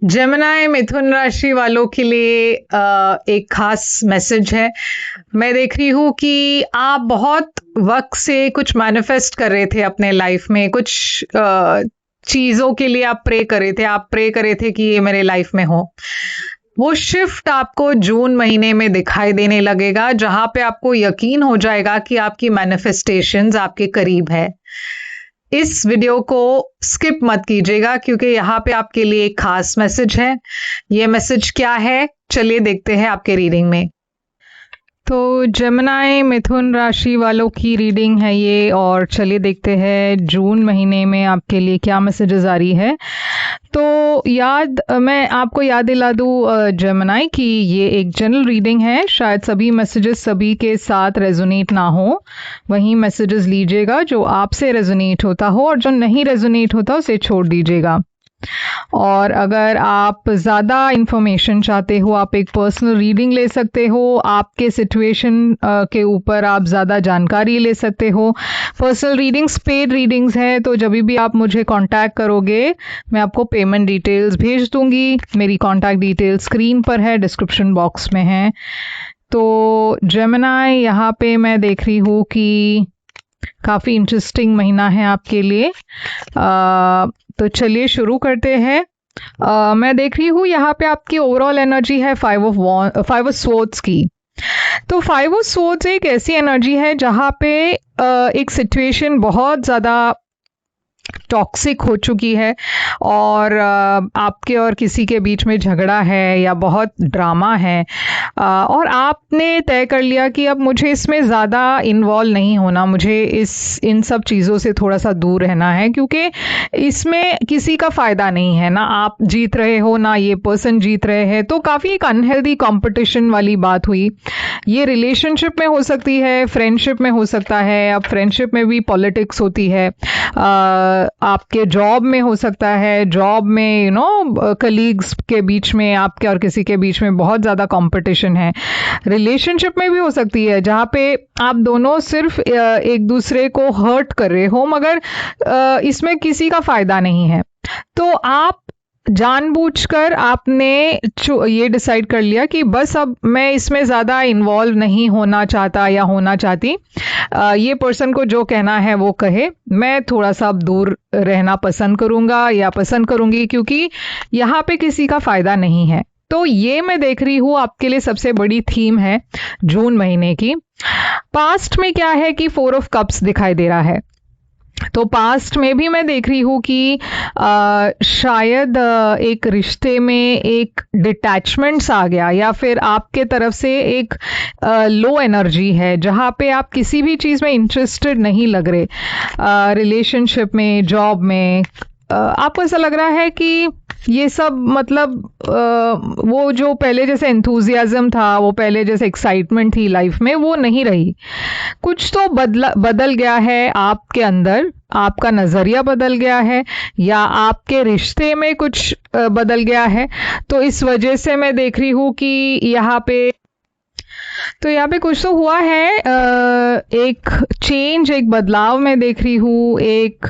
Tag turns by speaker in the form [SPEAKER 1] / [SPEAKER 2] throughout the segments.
[SPEAKER 1] Gemini मिथुन राशि वालों के लिए एक खास मैसेज है। मैं देख रही हूँ कि आप बहुत वक्त से कुछ मैनिफेस्ट कर रहे थे अपने लाइफ में, कुछ चीज़ों के लिए आप प्रे कर रहे थे कि ये मेरे लाइफ में हो। वो शिफ्ट आपको जून महीने में दिखाई देने लगेगा, जहां पे आपको यकीन हो जाएगा कि आपकी मैनिफेस्टेशंस आपके करीब है। इस वीडियो को स्किप मत कीजिएगा क्योंकि यहाँ पे आपके लिए एक खास मैसेज है। ये मैसेज क्या है, चलिए देखते हैं आपके रीडिंग में। तो जेमिनी मिथुन राशि वालों की रीडिंग है ये, और चलिए देखते हैं जून महीने में आपके लिए क्या मैसेजेस आ रही है। तो मैं आपको याद दिला दूँ जेमिनी कि ये एक जनरल रीडिंग है। शायद सभी मैसेजेस सभी के साथ रेजोनेट ना हो, वही मैसेजेस लीजिएगा जो आपसे रेजोनेट होता हो, और जो नहीं रेजोनेट होता उसे छोड़ दीजिएगा। और अगर आप ज़्यादा इंफॉर्मेशन चाहते हो, आप एक पर्सनल रीडिंग ले सकते हो। आपके सिचुएशन के ऊपर आप ज़्यादा जानकारी ले सकते हो। पर्सनल रीडिंग्स पेड रीडिंग्स हैं, तो जब भी आप मुझे कांटेक्ट करोगे मैं आपको पेमेंट डिटेल्स भेज दूंगी। मेरी कांटेक्ट डिटेल्स स्क्रीन पर है, डिस्क्रिप्शन बॉक्स में है। तो जेमिनी, यहाँ पे मैं देख रही हूँ कि काफ़ी इंटरेस्टिंग महीना है आपके लिए। तो चलिए शुरू करते हैं। मैं देख रही हूँ यहाँ पे आपकी ओवरऑल एनर्जी है फाइव ऑफ स्वॉर्ड्स की। तो फाइव ऑफ स्वॉर्ड्स एक ऐसी एनर्जी है जहाँ पे एक सिचुएशन बहुत ज़्यादा टॉक्सिक हो चुकी है, और आपके और किसी के बीच में झगड़ा है या बहुत ड्रामा है, और आपने तय कर लिया कि अब मुझे इसमें ज़्यादा इन्वॉल्व नहीं होना, मुझे इन सब चीज़ों से थोड़ा सा दूर रहना है, क्योंकि इसमें किसी का फ़ायदा नहीं है। ना आप जीत रहे हो ना ये पर्सन जीत रहे हैं। तो काफ़ी एक अनहेल्दी कंपटीशन वाली बात हुई। ये रिलेशनशिप में हो सकती है, फ्रेंडशिप में हो सकता है। अब फ्रेंडशिप में भी पॉलिटिक्स होती है, आपके जॉब में हो सकता है, जॉब में कलीग्स के बीच में, आपके और किसी के बीच में बहुत ज़्यादा कंपटीशन है। रिलेशनशिप में भी हो सकती है जहाँ पे आप दोनों सिर्फ एक दूसरे को हर्ट कर रहे हो, मगर इसमें किसी का फायदा नहीं है। तो आप जानबूझकर आपने ये डिसाइड कर लिया कि बस अब मैं इसमें ज़्यादा इन्वॉल्व नहीं होना चाहता या होना चाहती। ये पर्सन को जो कहना है वो कहे, मैं थोड़ा सा अब दूर रहना पसंद करूँगा या पसंद करूँगी, क्योंकि यहाँ पे किसी का फ़ायदा नहीं है। तो ये मैं देख रही हूँ आपके लिए सबसे बड़ी थीम है जून महीने की। पास्ट में क्या है कि 4 ऑफ कप्स दिखाई दे रहा है। तो पास्ट में भी मैं देख रही हूँ कि शायद एक रिश्ते में एक डिटैचमेंट्स आ गया, या फिर आपके तरफ से एक लो एनर्जी है जहाँ पे आप किसी भी चीज़ में इंटरेस्टेड नहीं लग रहे। रिलेशनशिप में, जॉब में आपको ऐसा लग रहा है कि ये सब मतलब वो जो पहले जैसे एंथुजियाज्म था, वो पहले जैसे एक्साइटमेंट थी लाइफ में, वो नहीं रही। कुछ तो बदल गया है आपके अंदर, आपका नज़रिया बदल गया है, या आपके रिश्ते में कुछ बदल गया है। तो इस वजह से मैं देख रही हूँ कि यहाँ पे कुछ तो हुआ है। एक चेंज, एक बदलाव मैं देख रही हूँ। एक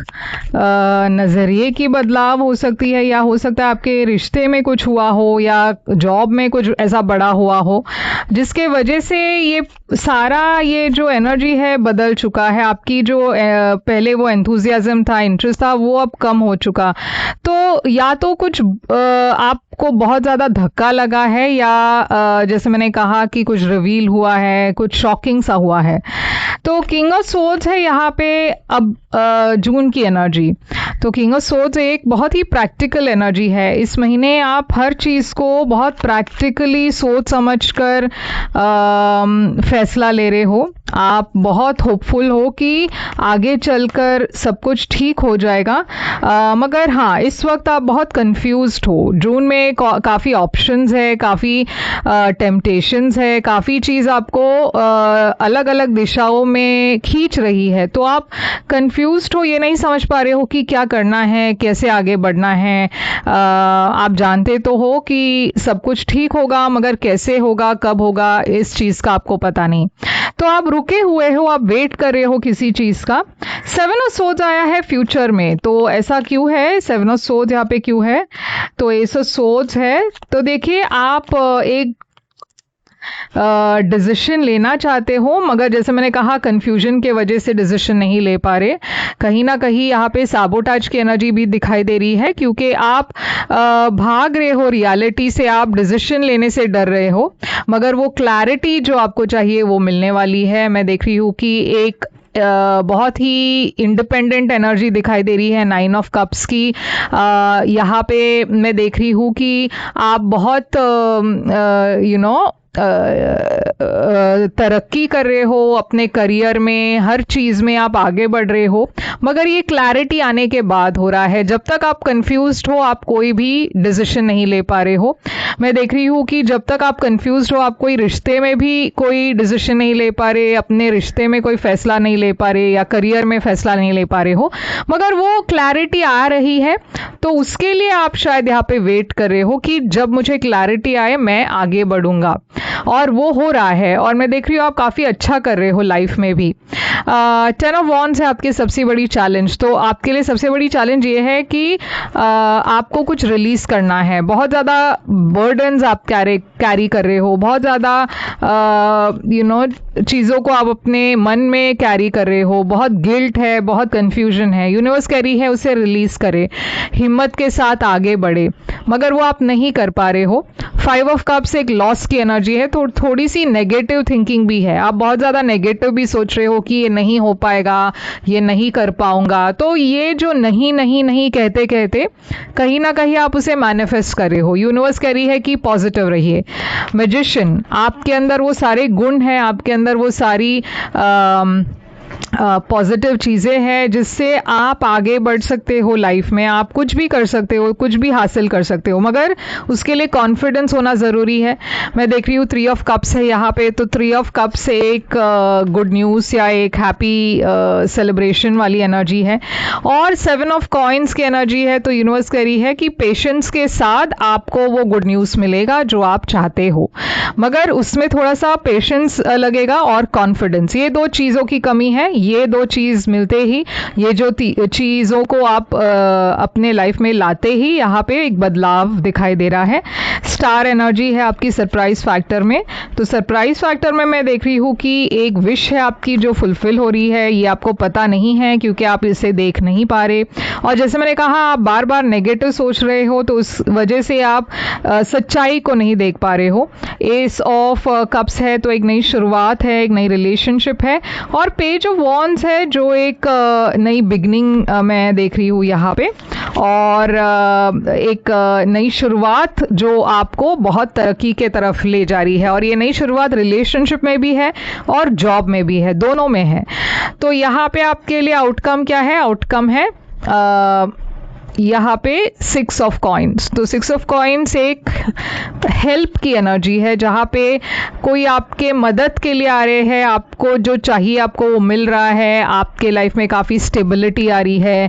[SPEAKER 1] नज़रिए की बदलाव हो सकती है, या हो सकता है आपके रिश्ते में कुछ हुआ हो, या जॉब में कुछ ऐसा बड़ा हुआ हो जिसके वजह से ये सारा ये जो एनर्जी है बदल चुका है। आपकी जो पहले वो एंथुजियाज्म था, इंटरेस्ट था, वो अब कम हो चुका। तो या तो कुछ आपको बहुत ज़्यादा धक्का लगा है, या जैसे मैंने कहा कि कुछ रिवील हुआ है, कुछ शॉकिंग सा हुआ है। तो किंग ऑफ सोर्ड्स है यहाँ पे अब जून की एनर्जी। तो किंग ऑफ सोर्ड्स एक बहुत ही प्रैक्टिकल एनर्जी है। इस महीने आप हर चीज़ को बहुत प्रैक्टिकली सोच समझकर फैसला ले रहे हो। आप बहुत होपफुल हो कि आगे चलकर सब कुछ ठीक हो जाएगा, मगर हाँ, इस वक्त आप बहुत कंफ्यूज्ड हो। जून में काफ़ी ऑप्शंस है, काफ़ी टेम्पटेशंस है, काफ़ी चीज़ आपको अलग अलग दिशाओं में खींच रही है। तो आप कंफ्यूज्ड हो, ये नहीं समझ पा रहे हो कि क्या करना है, कैसे आगे बढ़ना है। आप जानते तो हो कि सब कुछ ठीक होगा, मगर कैसे होगा, कब होगा, इस चीज़ का आपको पता नहीं। तो आप रुके हुए हो, आप वेट कर रहे हो किसी चीज का। 7 ऑफ सोर्ड्स आया है फ्यूचर में, तो ऐसा क्यों है? 7 ऑफ सोर्ड्स यहाँ पे क्यों है? तो एस ऑफ सोर्ड्स है। तो देखिए, आप एक डिसीजन लेना चाहते हो, मगर जैसे मैंने कहा कंफ्यूजन के वजह से डिसीजन नहीं ले पा रहे। कहीं ना कहीं यहाँ पे साबोटाज की एनर्जी भी दिखाई दे रही है, क्योंकि आप भाग रहे हो रियलिटी से, आप डिसीजन लेने से डर रहे हो, मगर वो क्लैरिटी जो आपको चाहिए वो मिलने वाली है। मैं देख रही हूँ कि एक बहुत ही इंडिपेंडेंट एनर्जी दिखाई दे रही है 9 ऑफ कप्स की। यहाँ पे मैं देख रही हूँ कि आप बहुत तरक्की कर रहे हो अपने करियर में, हर चीज में आप आगे बढ़ रहे हो, मगर ये क्लैरिटी आने के बाद हो रहा है। जब तक आप कंफ्यूज्ड हो, आप कोई भी डिसीजन नहीं ले पा रहे हो। मैं देख रही हूँ कि जब तक आप कंफ्यूज्ड हो, आप कोई रिश्ते में भी कोई डिसीजन नहीं ले पा रहे, अपने रिश्ते में कोई फैसला नहीं ले पा रहे, या करियर में फैसला नहीं ले पा रहे हो, मगर वो क्लैरिटी आ रही है। तो उसके लिए आप शायद यहाँ पे वेट कर रहे हो कि जब मुझे क्लैरिटी आए मैं आगे बढ़ूंगा, और वो हो रहा है। और मैं देख रही हूँ आप काफी अच्छा कर रहे हो लाइफ में भी। 10 ऑफ वॉन्ड्स है आपकी सबसे बड़ी चैलेंज। तो आपके लिए सबसे बड़ी चैलेंज ये है कि आपको कुछ रिलीज करना है। बहुत ज्यादा बर्डन्स आप कैरी कर रहे हो, बहुत ज्यादा चीजों को आप अपने मन में कैरी कर रहे हो, बहुत गिल्ट है, बहुत कंफ्यूजन है। यूनिवर्स कह रही है उसे रिलीज करे, हिम्मत के साथ आगे बढ़े, मगर वो आप नहीं कर पा रहे हो। 5 ऑफ कप्स एक लॉस की एनर्जी है, तो थोड़ी सी नेगेटिव थिंकिंग भी है। आप बहुत ज्यादा नेगेटिव भी सोच रहे हो कि ये नहीं हो पाएगा, ये नहीं कर पाऊंगा। तो ये जो नहीं नहीं नहीं कहते कहते कहीं ना कहीं आप उसे मैनिफेस्ट कर रहे हो। यूनिवर्स कह रही है कि पॉजिटिव रहिए। मैजिशियन, आपके अंदर वो सारे गुण हैं, आपके अंदर वो सारी पॉजिटिव चीज़ें हैं जिससे आप आगे बढ़ सकते हो लाइफ में। आप कुछ भी कर सकते हो, कुछ भी हासिल कर सकते हो, मगर उसके लिए कॉन्फिडेंस होना ज़रूरी है। मैं देख रही हूँ 3 ऑफ कप्स है यहाँ पे, तो 3 ऑफ कप्स एक गुड न्यूज़ या एक हैप्पी सेलिब्रेशन वाली एनर्जी है। और 7 ऑफ कॉइन्स की एनर्जी है, तो यूनिवर्स कह रही है कि पेशेंस के साथ आपको वो गुड न्यूज़ मिलेगा जो आप चाहते हो, मगर उसमें थोड़ा सा पेशेंस लगेगा और कॉन्फिडेंस। ये 2 चीज़ों की कमी है। ये 2 चीज मिलते ही, ये जो चीजों को आप अपने लाइफ में लाते ही यहाँ पे एक बदलाव दिखाई दे रहा है। स्टार एनर्जी है आपकी सरप्राइज फैक्टर में। तो सरप्राइज फैक्टर में मैं देख रही हूँ कि एक विश है आपकी जो फुलफिल हो रही है। ये आपको पता नहीं है क्योंकि आप इसे देख नहीं पा रहे, और जैसे मैंने कहा आप बार बार नेगेटिव सोच रहे हो, तो उस वजह से आप सच्चाई को नहीं देख पा रहे हो। एस ऑफ कप्स है, तो एक नई शुरुआत है, एक नई रिलेशनशिप है। और पेज ऑफ वॉन्ड्स है जो एक नई बिगनिंग मैं देख रही हूँ यहाँ पे, और एक नई शुरुआत जो आपको बहुत तरक्की के तरफ ले जा रही है। और ये नई शुरुआत रिलेशनशिप में भी है और जॉब में भी है, दोनों में है। तो यहाँ पे आपके लिए आउटकम क्या है? आउटकम है यहाँ पे 6 ऑफ कॉइन्स। तो 6 ऑफ कॉइन्स एक हेल्प की एनर्जी है, जहाँ पे कोई आपके मदद के लिए आ रहे हैं, आपको जो चाहिए आपको वो मिल रहा है, आपके लाइफ में काफ़ी स्टेबिलिटी आ रही है,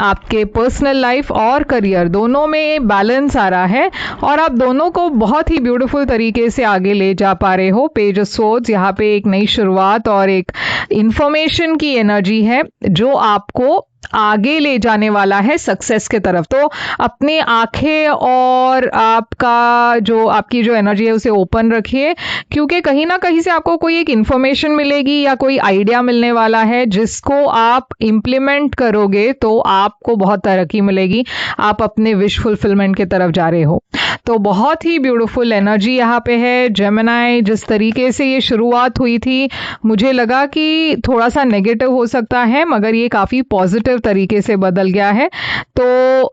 [SPEAKER 1] आपके पर्सनल लाइफ और करियर दोनों में बैलेंस आ रहा है, और आप दोनों को बहुत ही ब्यूटीफुल तरीके से आगे ले जा पा रहे हो। पेज ऑफ सोर्ड्स यहाँ पे एक नई शुरुआत और एक इंफॉर्मेशन की एनर्जी है जो आपको आगे ले जाने वाला है सक्सेस के तरफ। तो अपनी आंखें और आपकी जो एनर्जी है उसे ओपन रखिए, क्योंकि कहीं ना कहीं से आपको कोई एक इंफॉर्मेशन मिलेगी या कोई आइडिया मिलने वाला है जिसको आप इम्प्लीमेंट करोगे तो आपको बहुत तरक्की मिलेगी। आप अपने विश फुलफिलमेंट के तरफ जा रहे हो। तो बहुत ही ब्यूटीफुल एनर्जी यहाँ पे है। जेमिनी, जिस तरीके से ये शुरुआत हुई थी मुझे लगा कि थोड़ा सा नेगेटिव हो सकता है, मगर ये काफ़ी पॉजिटिव तरीके से बदल गया है। तो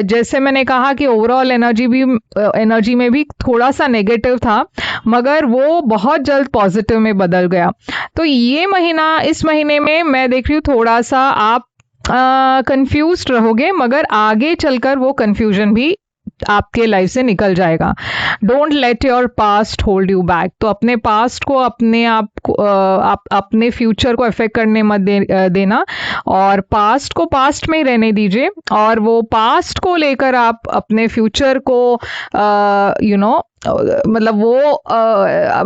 [SPEAKER 1] जैसे मैंने कहा कि ओवरऑल एनर्जी में भी थोड़ा सा नेगेटिव था, मगर वो बहुत जल्द पॉजिटिव में बदल गया। तो ये महीना, इस महीने में मैं देख रही हूँ थोड़ा सा आप कंफ्यूज्ड रहोगे, मगर आगे चलकर वो कंफ्यूजन भी आपके लाइफ से निकल जाएगा। Don't let your past hold you back. तो अपने पास्ट को, अपने आप आप अपने फ्यूचर को अफेक्ट करने मत देना, और पास्ट को पास्ट में ही रहने दीजिए, और वो पास्ट को लेकर आप अपने फ्यूचर को मतलब वो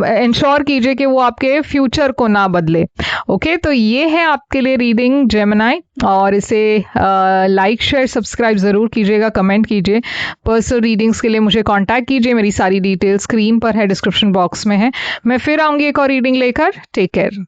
[SPEAKER 1] इंश्योर कीजिए कि वो आपके फ्यूचर को ना बदले। ओके, तो ये है आपके लिए रीडिंग जेमिनी, और इसे लाइक शेयर सब्सक्राइब ज़रूर कीजिएगा, कमेंट कीजिए। पर्सनल रीडिंग्स के लिए मुझे कांटेक्ट कीजिए, मेरी सारी डिटेल्स स्क्रीन पर है, डिस्क्रिप्शन बॉक्स में है। मैं फिर आऊँगी एक और रीडिंग लेकर। Take care.